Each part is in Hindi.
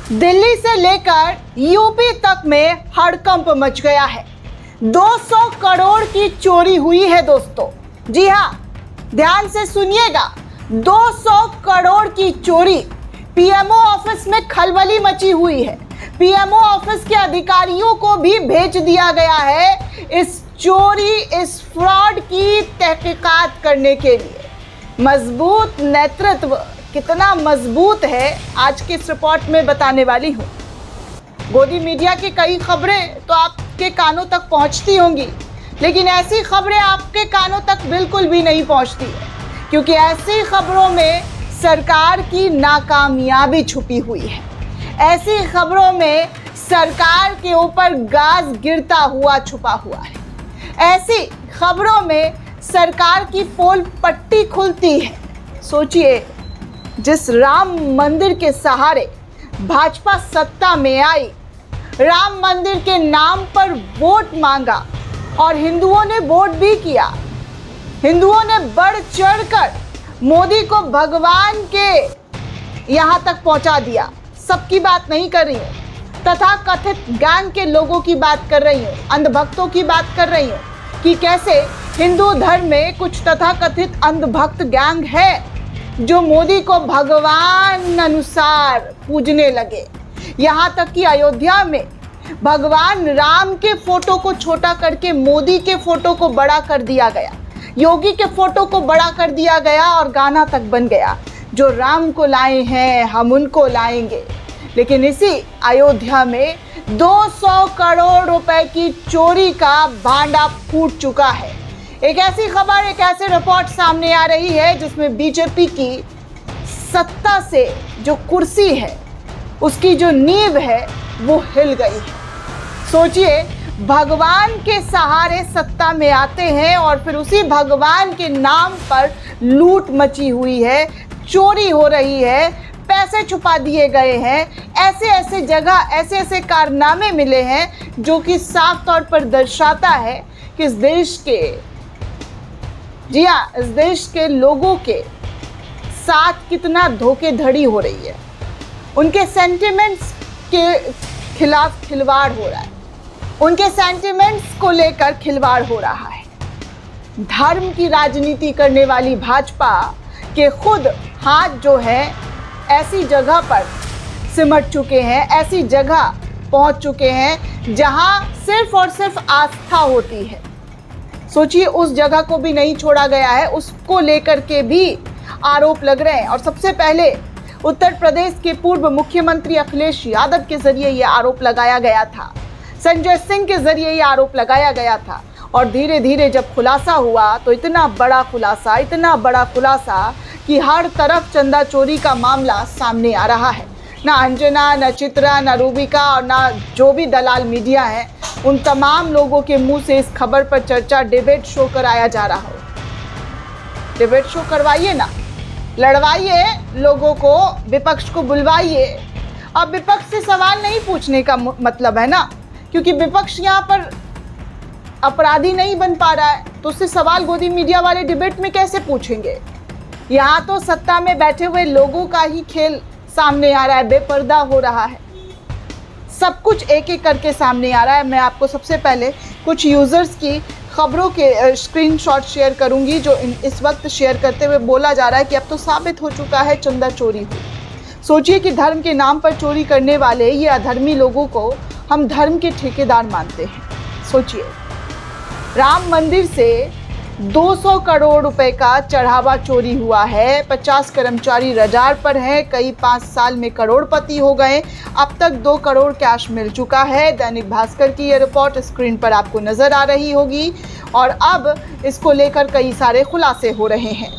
दिल्ली से लेकर यूपी तक में हड़कंप मच गया है। 200 करोड़ की चोरी हुई है दोस्तों। जी हाँ, ध्यान से सुनिएगा, 200 करोड़ की चोरी। पीएमओ ऑफिस में खलबली मची हुई है। पीएमओ ऑफिस के अधिकारियों को भी भेज दिया गया है इस चोरी, इस फ्रॉड की तहकीकात करने के लिए। मजबूत नेतृत्व कितना मजबूत है, आज के इस रिपोर्ट में बताने वाली हूँ। गोदी मीडिया की कई खबरें तो आपके कानों तक पहुँचती होंगी, लेकिन ऐसी खबरें आपके कानों तक बिल्कुल भी नहीं पहुँचती है, क्योंकि ऐसी खबरों में सरकार की नाकामयाबी छुपी हुई है। ऐसी खबरों में सरकार के ऊपर गाज गिरता हुआ छुपा हुआ है। ऐसी खबरों में सरकार की पोल पट्टी खुलती है। सोचिए, जिस राम मंदिर के सहारे भाजपा सत्ता में आई, राम मंदिर के नाम पर वोट मांगा और हिंदुओं ने वोट भी किया। हिंदुओं ने बढ़ चढ़कर मोदी को भगवान के यहाँ तक पहुँचा दिया। सबकी बात नहीं कर रही हूँ, तथाकथित गैंग के लोगों की बात कर रही हूँ, अंधभक्तों की बात कर रही हूँ कि कैसे हिंदू धर्म में कुछ तथाकथित अंधभक्त गैंग है जो मोदी को भगवान अनुसार पूजने लगे। यहाँ तक कि अयोध्या में भगवान राम के फोटो को छोटा करके मोदी के फोटो को बड़ा कर दिया गया, योगी के फोटो को बड़ा कर दिया गया और गाना तक बन गया, जो राम को लाए हैं हम उनको लाएंगे। लेकिन इसी अयोध्या में 200 करोड़ रुपए की चोरी का भांडा फूट चुका है। एक ऐसी खबर, एक ऐसी रिपोर्ट सामने आ रही है जिसमें बीजेपी की सत्ता से जो कुर्सी है, उसकी जो नींव है, वो हिल गई है। सोचिए, भगवान के सहारे सत्ता में आते हैं और फिर उसी भगवान के नाम पर लूट मची हुई है, चोरी हो रही है, पैसे छुपा दिए गए हैं। ऐसे ऐसे जगह, ऐसे ऐसे कारनामे मिले हैं जो कि साफ तौर पर दर्शाता है कि इस देश के, जी हाँ, इस देश के लोगों के साथ कितना धोखेधड़ी हो रही है। उनके सेंटिमेंट्स के खिलाफ खिलवाड़ हो रहा है, उनके सेंटिमेंट्स को लेकर खिलवाड़ हो रहा है। धर्म की राजनीति करने वाली भाजपा के खुद हाथ जो है ऐसी जगह पर सिमट चुके हैं, ऐसी जगह पहुंच चुके हैं जहां सिर्फ और सिर्फ आस्था होती है। सोचिए, उस जगह को भी नहीं छोड़ा गया है, उसको लेकर के भी आरोप लग रहे हैं। और सबसे पहले उत्तर प्रदेश के पूर्व मुख्यमंत्री अखिलेश यादव के जरिए ये आरोप लगाया गया था, संजय सिंह के जरिए ये आरोप लगाया गया था। और धीरे धीरे जब खुलासा हुआ तो इतना बड़ा खुलासा कि हर तरफ चंदा चोरी का मामला सामने आ रहा है। ना अंजना, ना चित्रा, ना रूबिका और ना जो भी दलाल मीडिया है, उन तमाम लोगों के मुंह से इस खबर पर चर्चा डिबेट शो कराया जा रहा हो। डिबेट शो करवाइए ना, लड़वाइए लोगों को, विपक्ष को बुलवाइए। अब विपक्ष से सवाल नहीं पूछने का मतलब है ना, क्योंकि विपक्ष यहाँ पर अपराधी नहीं बन पा रहा है, तो उससे सवाल गोदी मीडिया वाले डिबेट में कैसे पूछेंगे। यहाँ तो सत्ता में बैठे हुए लोगों का ही खेल सामने आ रहा है, बेपर्दा हो रहा है, सब कुछ एक एक करके सामने आ रहा है। मैं आपको सबसे पहले कुछ यूज़र्स की खबरों के स्क्रीनशॉट शेयर करूंगी, जो इस वक्त शेयर करते हुए बोला जा रहा है कि अब तो साबित हो चुका है चंदा चोरी हुई। सोचिए कि धर्म के नाम पर चोरी करने वाले ये अधर्मी लोगों को हम धर्म के ठेकेदार मानते हैं। सोचिए, राम मंदिर से 200 करोड़ रुपए का चढ़ावा चोरी हुआ है। 50 कर्मचारी रडार पर हैं, कई 5 साल में करोड़पति हो गए। अब तक 2 करोड़ कैश मिल चुका है। दैनिक भास्कर की ये रिपोर्ट स्क्रीन पर आपको नजर आ रही होगी और अब इसको लेकर कई सारे खुलासे हो रहे हैं।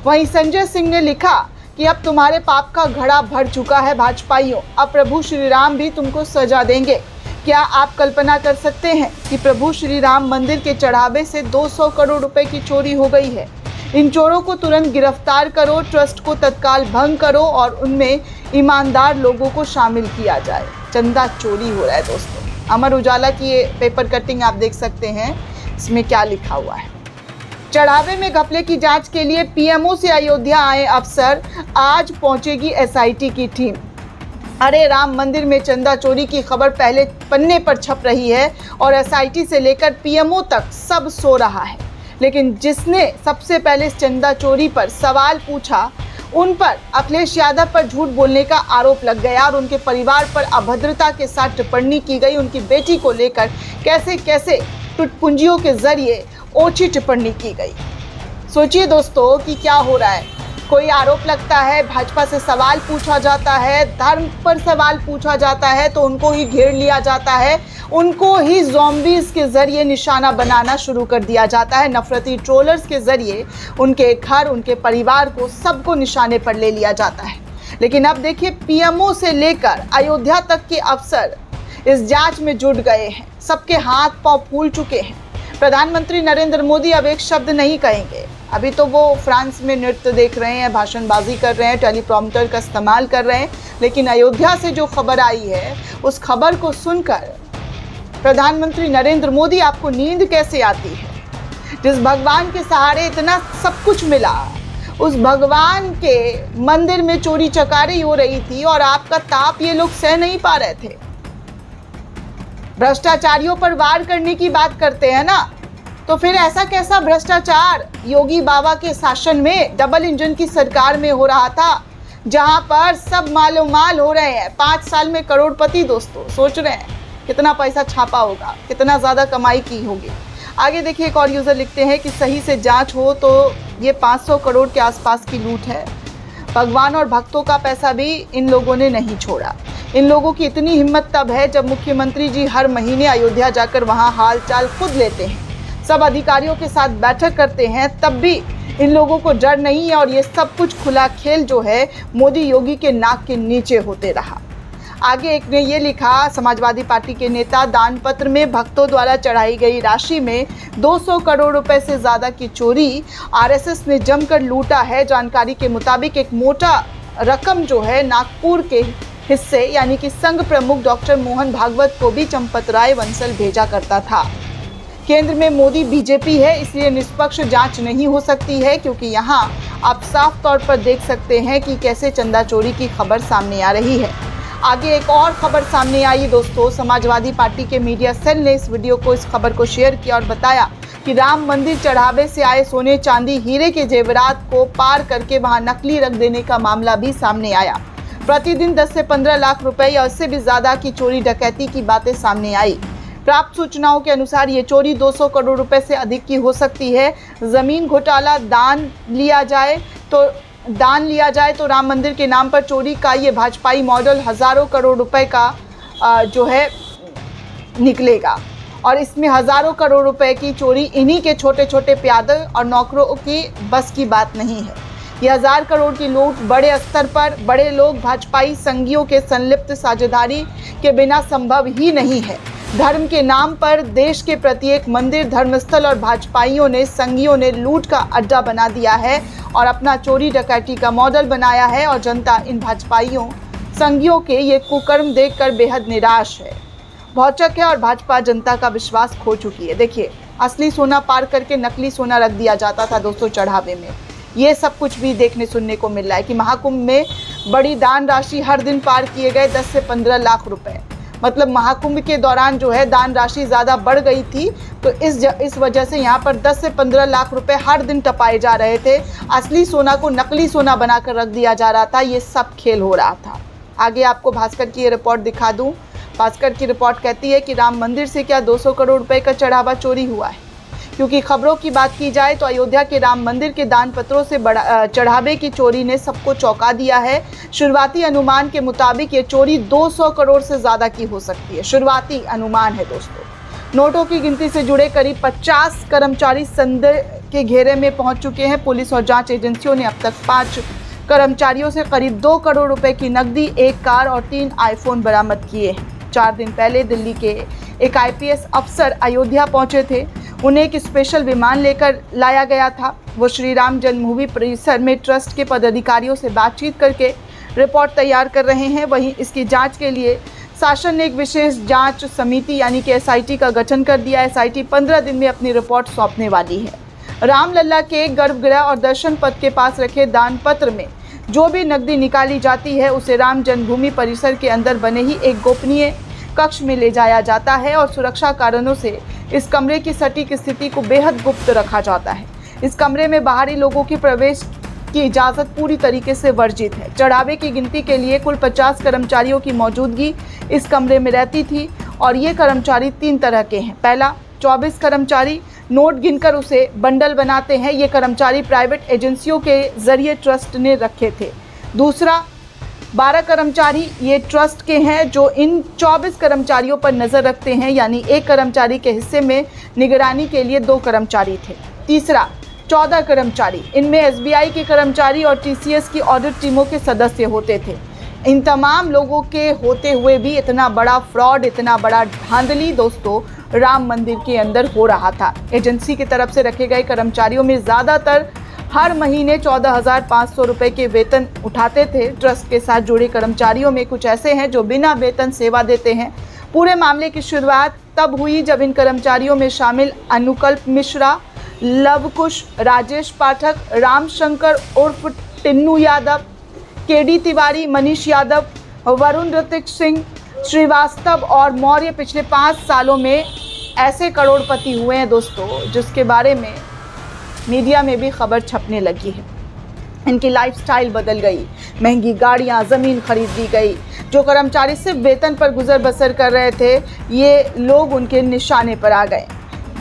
वहीं संजय सिंह ने लिखा कि अब तुम्हारे पाप का घड़ा भर चुका है भाजपाइयों, अब प्रभु श्री राम भी तुमको सजा देंगे। क्या आप कल्पना कर सकते हैं कि प्रभु श्री राम मंदिर के चढ़ावे से 200 करोड़ रुपए की चोरी हो गई है। इन चोरों को तुरंत गिरफ्तार करो, ट्रस्ट को तत्काल भंग करो और उनमें ईमानदार लोगों को शामिल किया जाए। चंदा चोरी हो रहा है दोस्तों। अमर उजाला की ये पेपर कटिंग आप देख सकते हैं, इसमें क्या लिखा हुआ है। चढ़ावे में घपले की जांच के लिए पीएमओ से अयोध्या आए अफसर, आज पहुंचेगी एसआईटी की टीम। अरे राम मंदिर में चंदा चोरी की खबर पहले पन्ने पर छप रही है और एसआईटी से लेकर पीएमओ तक सब सो रहा है, लेकिन जिसने सबसे पहले इस चंदा चोरी पर सवाल पूछा उन पर अखिलेश यादव पर झूठ बोलने का आरोप लग गया और उनके परिवार पर अभद्रता के साथ टिप्पणी की गई। उनकी बेटी को लेकर कैसे कैसे टुटपुंजियों के जरिए ओछी टिप्पणी की गई। सोचिए दोस्तों कि क्या हो रहा है। कोई आरोप लगता है, भाजपा से सवाल पूछा जाता है, धर्म पर सवाल पूछा जाता है तो उनको ही घेर लिया जाता है, उनको ही ज़ॉम्बीज़ के ज़रिए निशाना बनाना शुरू कर दिया जाता है। नफरती ट्रोलर्स के ज़रिए उनके घर, उनके परिवार को, सबको निशाने पर ले लिया जाता है। लेकिन अब देखिए, पीएमओ से लेकर अयोध्या तक के अफसर इस जांच में जुट गए हैं। सबके हाथ पांव फूल चुके हैं। प्रधानमंत्री नरेंद्र मोदी अब एक शब्द नहीं कहेंगे। अभी तो वो फ्रांस में नृत्य देख रहे हैं, भाषणबाजी कर रहे हैं, टेलीप्रॉम्प्टर का इस्तेमाल कर रहे हैं, लेकिन अयोध्या से जो खबर आई है उस खबर को सुनकर प्रधानमंत्री नरेंद्र मोदी, आपको नींद कैसे आती है? जिस भगवान के सहारे इतना सब कुछ मिला, उस भगवान के मंदिर में चोरी चकारी हो रही थी और आपका ताप ये लोग सह नहीं पा रहे थे। भ्रष्टाचारियों पर वार करने की बात करते हैं ना, तो फिर ऐसा कैसा भ्रष्टाचार योगी बाबा के शासन में, डबल इंजन की सरकार में हो रहा था, जहां पर सब मालो माल हो रहे हैं। 5 साल में करोड़पति। दोस्तों सोच रहे हैं कितना पैसा छापा होगा, कितना ज़्यादा कमाई की होगी। आगे देखिए, एक और यूज़र लिखते हैं कि सही से जांच हो तो ये 500 करोड़ के आसपास की लूट है। भगवान और भक्तों का पैसा भी इन लोगों ने नहीं छोड़ा। इन लोगों की इतनी हिम्मत तब है जब मुख्यमंत्री जी हर महीने अयोध्या जाकर वहाँ हाल चाल खुद लेते हैं, सब अधिकारियों के साथ बैठक करते हैं, तब भी इन लोगों को डर नहीं है और ये सब कुछ खुला खेल जो है मोदी योगी के नाक के नीचे होते रहा। आगे एक ने ये लिखा, समाजवादी पार्टी के नेता दान पत्र में भक्तों द्वारा चढ़ाई गई राशि में 200 करोड़ रुपए से ज़्यादा की चोरी आरएसएस ने जमकर लूटा है। जानकारी के मुताबिक एक मोटा रकम जो है नागपुर के हिस्से यानी कि संघ प्रमुख डॉक्टर मोहन भागवत को भी चंपतराय वंसल भेजा करता था। केंद्र में मोदी बीजेपी है, इसलिए निष्पक्ष जांच नहीं हो सकती है, क्योंकि यहाँ आप साफ तौर पर देख सकते हैं कि कैसे चंदा चोरी की खबर सामने आ रही है। आगे एक और खबर सामने आई दोस्तों, समाजवादी पार्टी के मीडिया सेल ने इस वीडियो को, इस खबर को शेयर किया और बताया कि राम मंदिर चढ़ावे से आए सोने चांदी हीरे के जेवरात को पार करके वहां नकली रख देने का मामला भी सामने आया। प्रतिदिन 10 से 15 लाख रुपए या उससे भी ज्यादा की चोरी डकैती की बातें सामने आई। प्राप्त सूचनाओं के अनुसार ये चोरी 200 करोड़ रुपए से अधिक की हो सकती है। जमीन घोटाला, दान लिया जाए तो राम मंदिर के नाम पर चोरी का ये भाजपाई मॉडल हजारों करोड़ रुपए का जो है निकलेगा और इसमें हजारों करोड़ रुपए की चोरी इन्हीं के छोटे छोटे प्यादे और नौकरों की बस की बात नहीं है। ये 1000 करोड़ की लूट बड़े स्तर पर बड़े लोग भाजपाई संघियों के संलिप्त साझेदारी के बिना संभव ही नहीं है। धर्म के नाम पर देश के प्रत्येक मंदिर, धर्मस्थल और भाजपाइयों ने, संघियों ने लूट का अड्डा बना दिया है और अपना चोरी डकैती का मॉडल बनाया है और जनता इन भाजपाइयों, संघियों के ये कुकर्म देखकर बेहद निराश है, भौचक है और भाजपा जनता का विश्वास खो चुकी है। देखिए, असली सोना पार करके नकली सोना रख दिया जाता था दोस्तों चढ़ावे में। ये सब कुछ भी देखने सुनने को मिल रहा है कि महाकुंभ में बड़ी दान राशि हर दिन पार किए गए 10 से 15 लाख रुपए। मतलब महाकुंभ के दौरान जो है दान राशि ज़्यादा बढ़ गई थी, तो इस वजह से यहाँ पर 10 से 15 लाख रुपए हर दिन टपाए जा रहे थे। असली सोना को नकली सोना बनाकर रख दिया जा रहा था। ये सब खेल हो रहा था। आगे आपको भास्कर की ये रिपोर्ट दिखा दूँ। भास्कर की रिपोर्ट कहती है कि राम मंदिर से क्या 200 करोड़ रुपए का चढ़ावा चोरी हुआ है, क्योंकि खबरों की बात की जाए तो अयोध्या के राम मंदिर के दान पत्रों से चढ़ावे की चोरी ने सबको चौंका दिया है। शुरुआती अनुमान के मुताबिक ये चोरी 200 करोड़ से ज़्यादा की हो सकती है। शुरुआती अनुमान है दोस्तों। नोटों की गिनती से जुड़े करीब 50 कर्मचारी संदेह के घेरे में पहुंच चुके हैं। पुलिस और जांच एजेंसियों ने अब तक 5 कर्मचारियों से करीब 2 करोड़ रुपए की नकदी, 1 कार और 3 आईफोन बरामद किए हैं। 4 दिन पहले दिल्ली के एक आईपीएस अफसर अयोध्या पहुंचे थे। उन्हें एक स्पेशल विमान लेकर लाया गया था। वो श्री राम जन्मभूमि परिसर में ट्रस्ट के पदाधिकारियों से बातचीत करके रिपोर्ट तैयार कर रहे हैं। वहीं इसकी जांच के लिए शासन ने एक विशेष जांच समिति यानी कि एसआईटी का गठन कर दिया। एसआईटी 15 दिन में अपनी रिपोर्ट सौंपने वाली है। रामलला के गर्भगृह और दर्शन पथ के पास रखे दान पत्र में जो भी नकदी निकाली जाती है उसे राम जन्मभूमि परिसर के अंदर बने ही एक गोपनीय कक्ष में ले जाया जाता है और सुरक्षा कारणों से इस कमरे की सटीक स्थिति को बेहद गुप्त रखा जाता है। इस कमरे में बाहरी लोगों की प्रवेश की इजाज़त पूरी तरीके से वर्जित है। चढ़ावे की गिनती के लिए कुल 50 कर्मचारियों की मौजूदगी इस कमरे में रहती थी और ये कर्मचारी 3 तरह के हैं। पहला, 24 कर्मचारी नोट गिनकर उसे बंडल बनाते हैं। ये कर्मचारी प्राइवेट एजेंसियों के जरिए ट्रस्ट ने रखे थे। दूसरा, 12 कर्मचारी ये ट्रस्ट के हैं जो इन 24 कर्मचारियों पर नज़र रखते हैं, यानी एक कर्मचारी के हिस्से में निगरानी के लिए 2 कर्मचारी थे। तीसरा, 14 कर्मचारी, इनमें एसबीआई के कर्मचारी और टीसीएस की ऑडिट टीमों के सदस्य होते थे। इन तमाम लोगों के होते हुए भी इतना बड़ा फ्रॉड, इतना बड़ा धांधली दोस्तों राम मंदिर के अंदर हो रहा था। एजेंसी की तरफ से रखे गए कर्मचारियों में ज़्यादातर हर महीने 14,500 रुपये के वेतन उठाते थे। ट्रस्ट के साथ जुड़े कर्मचारियों में कुछ ऐसे हैं जो बिना वेतन सेवा देते हैं। पूरे मामले की शुरुआत तब हुई जब इन कर्मचारियों में शामिल अनुकल्प मिश्रा, लवकुश, राजेश पाठक, रामशंकर उर्फ टिन्नू यादव, केडी तिवारी, मनीष यादव, वरुण ऋतिक सिंह श्रीवास्तव और मौर्य पिछले 5 सालों में ऐसे करोड़पति हुए हैं दोस्तों, जिसके बारे में मीडिया में भी खबर छपने लगी है। इनकी लाइफस्टाइल बदल गई, महंगी गाड़ियां, ज़मीन खरीद दी गई। जो कर्मचारी सिर्फ वेतन पर गुजर बसर कर रहे थे, ये लोग उनके निशाने पर आ गए।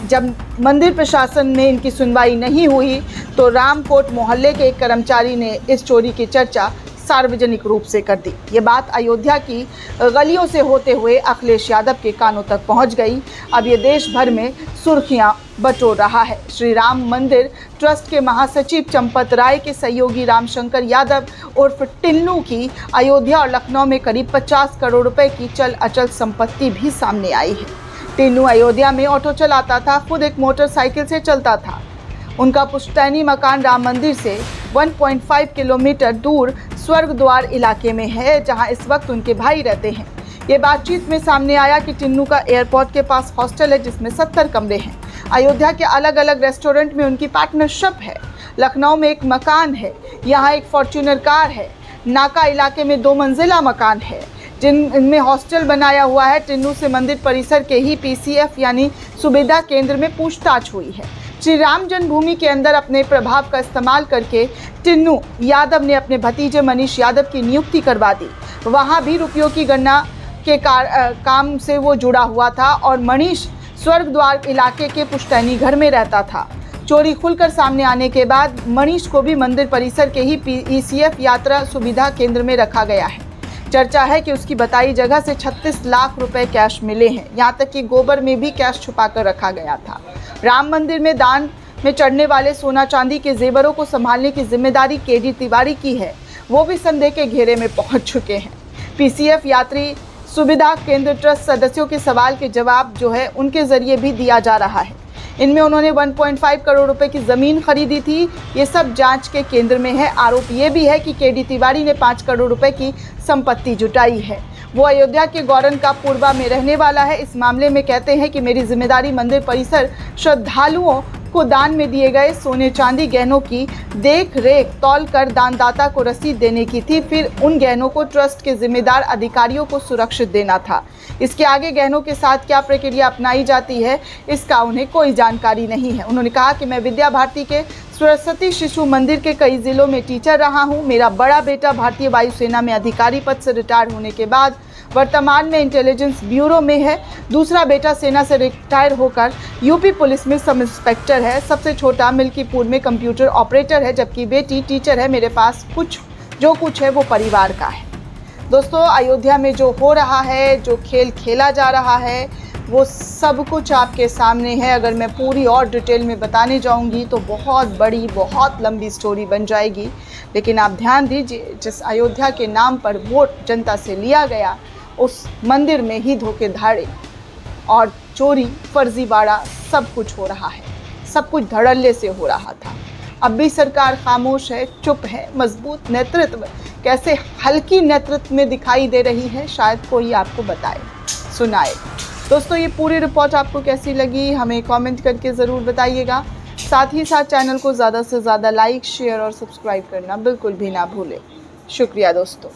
जब मंदिर प्रशासन में इनकी सुनवाई नहीं हुई तो रामकोट मोहल्ले के एक कर्मचारी ने इस चोरी की चर्चा सार्वजनिक रूप से कर दी। ये बात अयोध्या की गलियों से होते हुए अखिलेश यादव के कानों तक पहुंच गई। अब ये देश भर में सुर्खियां बटोर रहा है। श्री राम मंदिर ट्रस्ट के महासचिव चंपत राय के सहयोगी रामशंकर यादव उर्फ टिन्नू की अयोध्या और लखनऊ में करीब 50 करोड़ रुपए की चल अचल संपत्ति भी सामने आई है। टिन्नू अयोध्या में ऑटो चलाता था, खुद एक मोटरसाइकिल से चलता था। उनका पुश्तैनी मकान राम मंदिर से 1.5 किलोमीटर दूर स्वर्ग द्वार इलाके में है, जहां इस वक्त उनके भाई रहते हैं। ये बातचीत में सामने आया कि टिन्नू का एयरपोर्ट के पास हॉस्टल है जिसमें 70 कमरे हैं। अयोध्या के अलग अलग रेस्टोरेंट में उनकी पार्टनरशिप है। लखनऊ में एक मकान है, यहाँ एक फॉर्च्यूनर कार है। नाका इलाके में 2 मंजिला मकान है जिनमें हॉस्टल बनाया हुआ है। टिन्नू से मंदिर परिसर के ही पीसीएफ यानी सुविधा केंद्र में पूछताछ हुई है। श्री राम जन्मभूमि के अंदर अपने प्रभाव का इस्तेमाल करके टिन्नू यादव ने अपने भतीजे मनीष यादव की नियुक्ति करवा दी। वहाँ भी रुपयों की गणना के काम से वो जुड़ा हुआ था और मनीष स्वर्ग द्वार इलाके के पुश्तैनी घर में रहता था। चोरी खुलकर सामने आने के बाद मनीष को भी मंदिर परिसर के ही पीसीएफ यात्रा सुविधा केंद्र में रखा गया है। चर्चा है कि उसकी बताई जगह से 36 लाख रुपए कैश मिले हैं। यहाँ तक कि गोबर में भी कैश छुपा कर रखा गया था। राम मंदिर में दान में चढ़ने वाले सोना चांदी के जेवरों को संभालने की जिम्मेदारी केडी तिवारी की है। वो भी संदेह के घेरे में पहुंच चुके हैं। पीसीएफ यात्री सुविधा केंद्र ट्रस्ट सदस्यों के सवाल के जवाब जो है उनके जरिए भी दिया जा रहा है। इनमें उन्होंने 1.5 करोड़ रुपए की ज़मीन खरीदी थी। ये सब जांच के केंद्र में है। आरोप ये भी है कि केडी तिवारी ने 5 करोड़ रुपए की संपत्ति जुटाई है। वो अयोध्या के गौरन का पूर्वा में रहने वाला है। इस मामले में कहते हैं कि मेरी जिम्मेदारी मंदिर परिसर श्रद्धालुओं को दान में दिए गए सोने चांदी गहनों की देख रेख तौल कर दानदाता को रसीद देने की थी। फिर उन गहनों को ट्रस्ट के जिम्मेदार अधिकारियों को सुरक्षित देना था। इसके आगे गहनों के साथ क्या प्रक्रिया अपनाई जाती है इसका उन्हें कोई जानकारी नहीं है। उन्होंने कहा कि मैं विद्या भारती के सरस्वती शिशु मंदिर के कई जिलों में टीचर रहा हूं। मेरा बड़ा बेटा भारतीय वायुसेना में अधिकारी पद से रिटायर होने के बाद वर्तमान में इंटेलिजेंस ब्यूरो में है। दूसरा बेटा सेना से रिटायर होकर यूपी पुलिस में सब इंस्पेक्टर है। सबसे छोटा मिल्कीपुर में कंप्यूटर ऑपरेटर है, जबकि बेटी टीचर है। मेरे पास जो कुछ है वो परिवार का है। दोस्तों, अयोध्या में जो हो रहा है, जो खेल खेला जा रहा है, वो सब कुछ आपके सामने है। अगर मैं पूरी और डिटेल में बताने जाऊंगी तो बहुत बड़ी, बहुत लंबी स्टोरी बन जाएगी। लेकिन आप ध्यान दीजिए, जिस अयोध्या के नाम पर वोट जनता से लिया गया, उस मंदिर में ही धोखेधड़ी और चोरी, फर्जीवाड़ा सब कुछ हो रहा है। सब कुछ धड़ल्ले से हो रहा था। अब भी सरकार खामोश है, चुप है। मजबूत नेतृत्व कैसे हल्की नेतृत्व में दिखाई दे रही है, शायद कोई आपको बताए, सुनाए। दोस्तों, ये पूरी रिपोर्ट आपको कैसी लगी हमें कमेंट करके ज़रूर बताइएगा। साथ ही साथ चैनल को ज़्यादा से ज़्यादा लाइक, शेयर और सब्सक्राइब करना बिल्कुल भी ना भूलें। शुक्रिया दोस्तों।